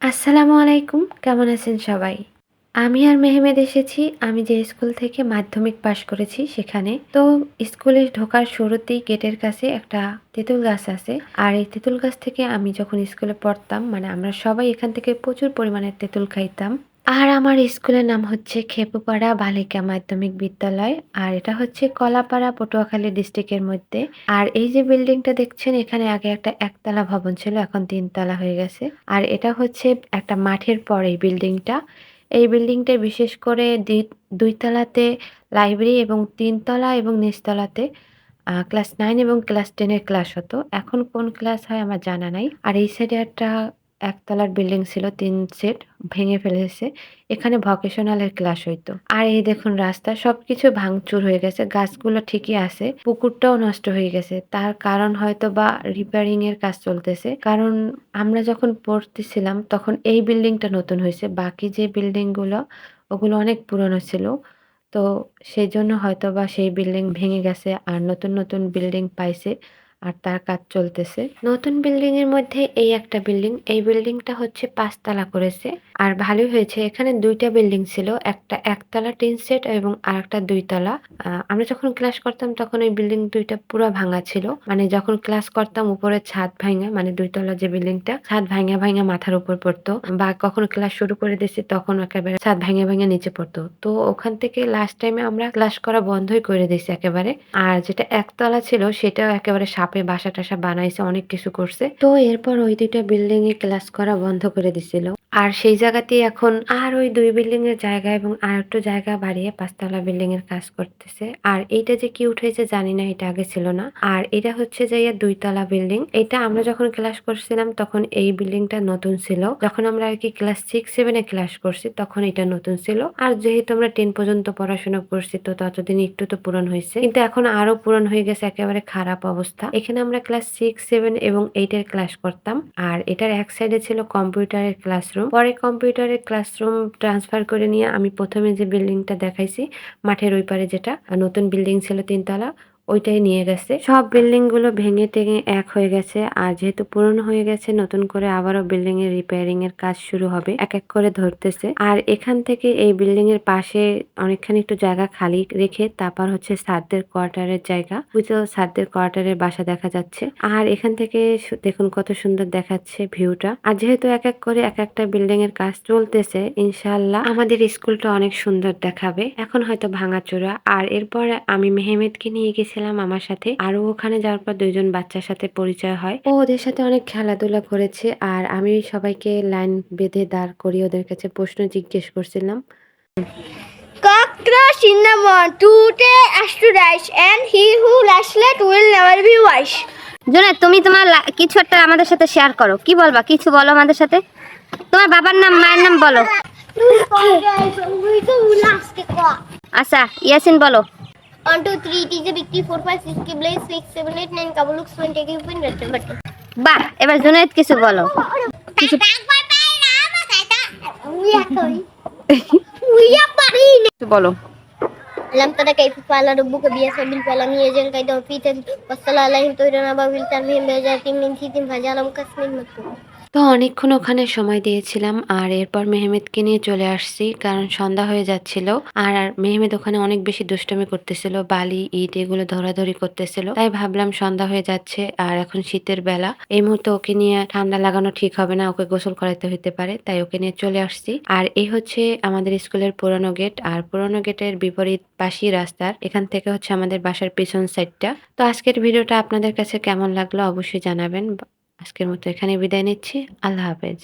আসসালামু আলাইকুম। কেমন আছেন সবাই? আমি আর মেহমেদ এসেছি। আমি যে স্কুল থেকে মাধ্যমিক পাশ করেছি সেখানে। তো স্কুলে ঢোকার শুরুতেই গেটের কাছে একটা তেঁতুল গাছ আছে। আর এই তেঁতুল গাছ থেকে আমি যখন স্কুলে পড়তাম মানে আমরা সবাই এখান থেকে প্রচুর পরিমাণে তেঁতুল খাইতাম। আর আমার স্কুলের নাম হচ্ছে খেপুপাড়া বালিকা মাধ্যমিক বিদ্যালয়। আর এটা হচ্ছে কলাপাড়া পটুয়াখালী ডিস্ট্রিক্টের মধ্যে। আর এই যে বিল্ডিংটা দেখছেন এখানে আগে একটা একতলা ভবন ছিল, এখন ৩ তলা হয়ে গেছে। আর এটা হচ্ছে একটা মাঠের পরে এই বিল্ডিংটা। এই বিল্ডিংটা বিশেষ করে ২ তলাতে লাইব্রেরি এবং ৩ তলা এবং নিচতলাতে ক্লাস 9 এবং ক্লাস 10 এর ক্লাস হতো। এখন কোন ক্লাস হয় আমার জানা নাই। আর এই সাইডে একটা একতলার বিল্ডিং ছিল ৩ সেট, ভেঙে ফেলেছে। এখানে ভোকেশনাল এর ক্লাস হইতো। আর এই দেখুন রাস্তা সবকিছু ভাঙচুর হয়ে গেছে। গাছগুলো ঠিকই আছে। পুকুরটাও নষ্ট হয়ে গেছে। তার কারণ হয়তোবা রিপেয়ারিং এর কাজ চলতেছে। কারণ আমরা যখন পড়তেছিলাম তখন এই বিল্ডিংটা নতুন হইছে। বাকি যে বিল্ডিং গুলো ওগুলো অনেক পুরনো ছিল। তো সেজন্য হয়তোবা সেই বিল্ডিং ভেঙে গেছে আর নতুন বিল্ডিং পাইছে আর তার কাজ চলতেছে। নতুন বিল্ডিং এর মধ্যে এই একটা বিল্ডিং, এই বিল্ডিংটা হচ্ছে ৫ তলা করেছে। আর ভালোই হয়েছে। এখানে ২ টা বিল্ডিং ছিল। একটা একতলা টিন সেট এবং আরেকটা ২ তলা। আমরা যখন ক্লাস করতাম তখন ওই বিল্ডিং ২ টা পুরা ভাঙা ছিল। মানে যখন ক্লাস করতাম উপরে ছাদ ভাইঙা, মানে ২ তলা যে বিল্ডিংটা ছাদ ভাইঙা মাথার উপর পড়তো। বা কখনো ক্লাস শুরু করে দিছি তখন একেবারে ছাদ ভাইঙা নিচে পড়তো। তো ওখান থেকে লাস্ট টাইমে আমরা ক্লাস করা বন্ধই করে দিছি একেবারে। আর যেটা একতলা ছিল সেটাও একেবারে সাপে বাসা-টাসা বানাইছে, অনেক কিছু করছে। তো এরপর ওই ২ টা বিল্ডিং এ ক্লাস করা বন্ধ করে দিছিল। আর সেই জায়গাতেই এখন আর ওই ২ বিল্ডিং এর জায়গা এবং আরেকটু জায়গা বাড়িয়ে ৫ তলা বিল্ডিং এর কাজ করতেছে। আর এইটা যে কি উঠেছে জানি না, এটা আগে ছিল না। আর এটা হচ্ছে যাইয়া ২ তলা বিল্ডিং। এটা আমরা যখন ক্লাস করছিলাম তখন এই বিল্ডিংটা নতুন ছিল। যখন আমরা আরকি ক্লাস 6-7 এ ক্লাস করছি তখন এটা নতুন ছিল। আর যেহেতু আমরা 10 পর্যন্ত পড়াশোনা করছি তো ততদিন একটু তো পুরান হইছে। কিন্তু এখন আরো পুরান হয়ে গেছে, একেবারে খারাপ অবস্থা। এখানে আমরা ক্লাস 6-7 এবং 8 এর ক্লাস করতাম। আর এটার এক সাইডে ছিল কম্পিউটারের ক্লাসরুম। পরে কম্পিউটারের ক্লাসরুম ট্রান্সফার করে নিয়ে আমি প্রথমে যে বিল্ডিংটা দেখাইছি মাঠের ওই পারে, যেটা নতুন বিল্ডিং ছিল ৩ তলা, ওইটাই নিয়ে গেছে। সব বিল্ডিং গুলো ভেঙে টেঙে এক হয়ে গেছে। আর যেহেতু পুরনো হয়ে গেছে নতুন করে আবারও বিল্ডিং এর রিপেয়ারিং এর কাজ শুরু হবে, এক এক করে ধরতেছে। আর এখান থেকে এই বিল্ডিং এর পাশে অনেকখানি একটু জায়গা খালি রেখে তারপর হচ্ছে স্যারদের কোয়ার্টারের জায়গা, বুঝলো স্যারদের কোয়ার্টারের বাসা দেখা যাচ্ছে। আর এখান থেকে দেখুন কত সুন্দর দেখাচ্ছে ভিউটা। আর যেহেতু এক এক করে এক একটা বিল্ডিং এর কাজ চলতেছে, ইনশাআল্লাহ আমাদের স্কুলটা অনেক সুন্দর দেখাবে। এখন হয়তো ভাঙাচোরা। আর এরপর আমি মেহমেদকে নিয়ে গেছিলাম আমার সাথে। আরো ওখানে যাওয়ার পর ২ জন বাচ্চার সাথে পরিচয় হয়। ও ওদের সাথে অনেক খেলাধুলা করেছে। আর আমি সবাইকে লাইন বেঁধে দাঁড় করিয়ে ওদের কাছে প্রশ্ন জিজ্ঞেস করছিলাম। Cockroach in the morning, today as to rise, and he who lies late will never be wise. Junaid, তুমি তোমার কিছু একটা আমাদের সাথে শেয়ার করো। কি বলবা? কিছু বলো আমাদের সাথে। তোমার বাবার নাম, মায়ের নাম বলো। আচ্ছা, ইয়াসিন বলো। 1, 2, 3, it is a big 4, 5, 6, Kibble, 6, 7, 8, 9, Kabuluk, 20, take you pin, red. বাহ, এবার জুনায়েদ কিছু বলো। কিছু বলো। Alam tada kay pala rubu ka biya sabil pala mi ejen kay daw pitan wasala alaihim toirana babil tanhim bejatim min thitim bhajalam kasmin matu. তো অনেকক্ষণ ওখানে সময় দিয়েছিলাম। আর এরপর মেহমেদকে নিয়ে চলে আসছি, কারণ সন্ধ্যা হয়ে যাচ্ছিল। আর মেহমেদ ওখানে অনেক বেশি দুষ্টুমি করতেছিল, বালি ইট এগুলো ধরাধরি করতেছিল। তাই ভাবলাম সন্ধ্যা হয়ে যাচ্ছে আর এখন শীতের বেলা, এই মুহূর্তে ওকে নিয়ে ঠান্ডা লাগানো ঠিক হবে না, ওকে গোসল করাইতে হইতে পারে, তাই ওকে নিয়ে চলে আসছি। আর এই হচ্ছে আমাদের স্কুলের পুরনো গেট। আর পুরনো গেটের বিপরীত পাশি রাস্তার এখান থেকে হচ্ছে আমাদের বাসার পিছন সাইডটা। তো আজকের ভিডিওটা আপনাদের কাছে কেমন লাগলো অবশ্যই জানাবেন। আজকের মতো এখানে বিদায় নিচ্ছি। আল্লাহ হাফেজ।